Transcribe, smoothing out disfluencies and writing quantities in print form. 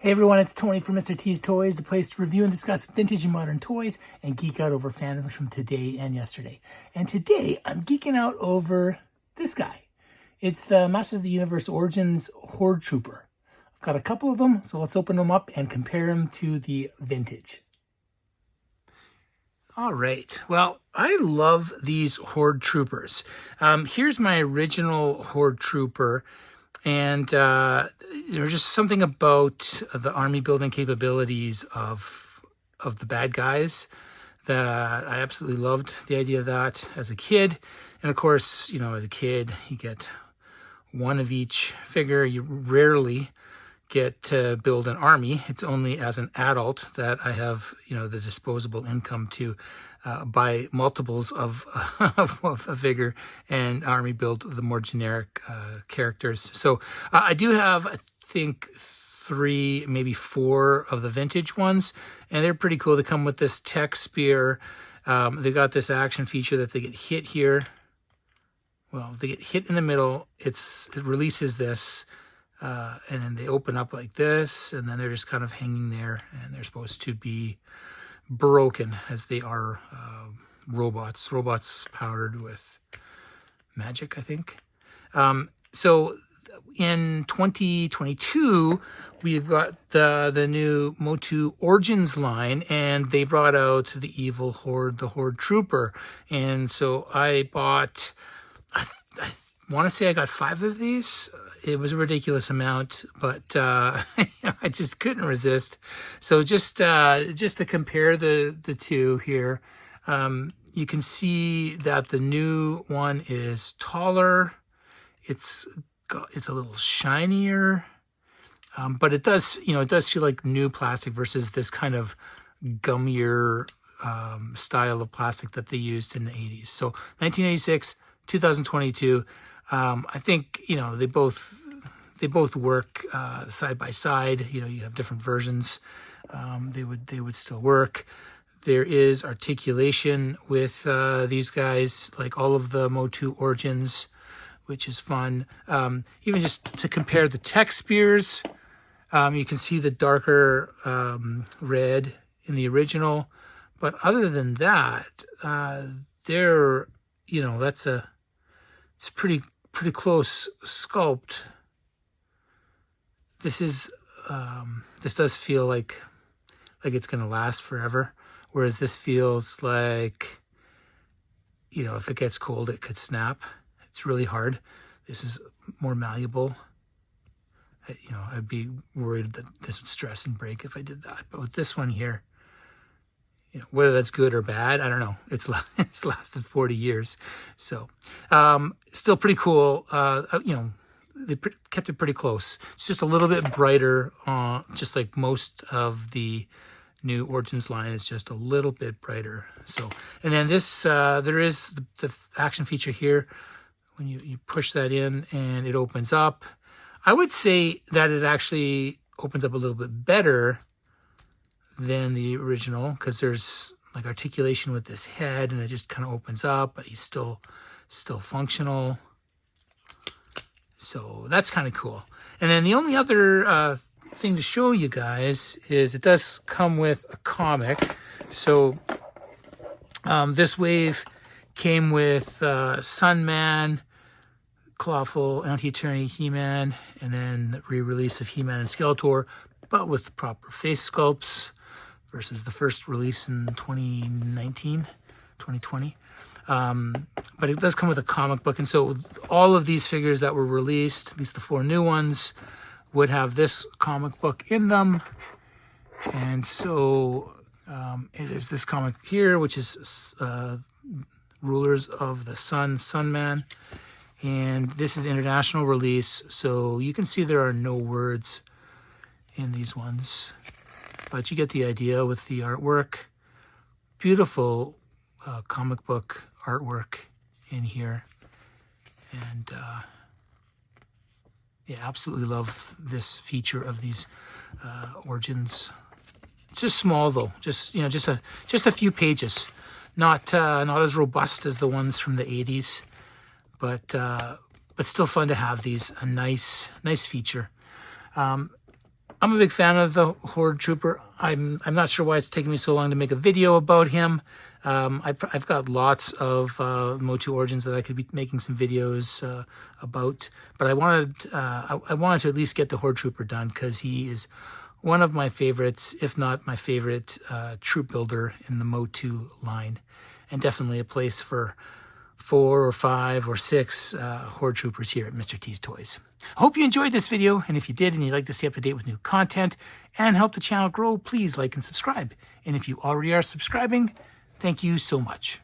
Hey everyone, it's Tony from Mr. T's Toys, the place to review and discuss vintage and modern toys and geek out over fandoms from today and yesterday. And today, I'm geeking out over this guy. It's the Masters of the Universe Origins Horde Trooper. I've got a couple of them, so let's open them up and compare them to the vintage. All right, well, I love these Horde Troopers. Here's my original Horde Trooper. And there's just something about the army building capabilities of the bad guys that I absolutely loved the idea of that as a kid. And of course, you know, as a kid, you get one of each figure. You rarely get to build an army. It's only as an adult that I have, you know, the disposable income to buy multiples of a figure and army build the more generic characters. So I do have, I think, 3, maybe 4 of the vintage ones, and they're pretty cool. They come with this tech spear. They got this action feature that they get hit here. Well, if they get hit in the middle, it releases this, and then they open up like this, and then they're just kind of hanging there, and they're supposed to be broken, as they are robots powered with magic, I think. So in 2022, we've got the new Motu Origins line, and they brought out the evil Horde, the Horde Trooper. And so I bought, I want to say I got 5 of these. It was a ridiculous amount, but I just couldn't resist. So just to compare the two here, you can see that the new one is taller. It's a little shinier, but it does feel like new plastic versus this kind of gummier style of plastic that they used in the 80s. So 1986, 2022. I think, you know, they both work side by side. You know, you have different versions. They would still work. There is articulation with these guys, like all of the Motu Origins, which is fun. Even just to compare the tech spears, you can see the darker red in the original. But other than that, they're, you know, it's pretty close sculpt. This does feel like it's gonna last forever, whereas this feels like, you know, if it gets cold, it could snap. It's really hard. This is more malleable. You know, I'd be worried that this would stress and break if I did that. But with this one here, you know, whether that's good or bad, I don't know. It's lasted 40 years. So still pretty cool. You know, they kept it pretty close. It's just a little bit brighter, just like most of the new Origins line is just a little bit brighter. So, and then this, there is the action feature here. When you push that in and it opens up. I would say that it actually opens up a little bit better than the original, because there's like articulation with this head, and it just kind of opens up, but he's still functional. So that's kind of cool. And then the only other thing to show you guys is it does come with a comic. So this wave came with Sunman, Clawful, Anti-Eternity He-Man, and then the re-release of He-Man and Skeletor, but with proper face sculpts versus the first release in 2020. But it does come with a comic book, and so all of these figures that were released, at least the 4 new ones, would have this comic book in them. And so it is this comic here, which is Rulers of the Sun, Sunman. And this is the international release, so you can see there are no words in these ones. But you get the idea with the artwork. Beautiful comic book artwork in here. And yeah, absolutely love this feature of these Origins. It's just small though, just, you know, just a few pages. Not as robust as the ones from the 80s. But still fun to have these, a nice feature. I'm a big fan of the Horde Trooper. I'm not sure why it's taking me so long to make a video about him. I've got lots of Motu Origins that I could be making some videos about, but I wanted to at least get the Horde Trooper done because he is one of my favorites, if not my favorite troop builder in the Motu line, and definitely a place for 4 or 5 or 6 Horde Troopers here at Mr. T's Toys. I hope you enjoyed this video, and if you did and you'd like to stay up to date with new content and help the channel grow, please like and subscribe. And if you already are subscribing, thank you so much.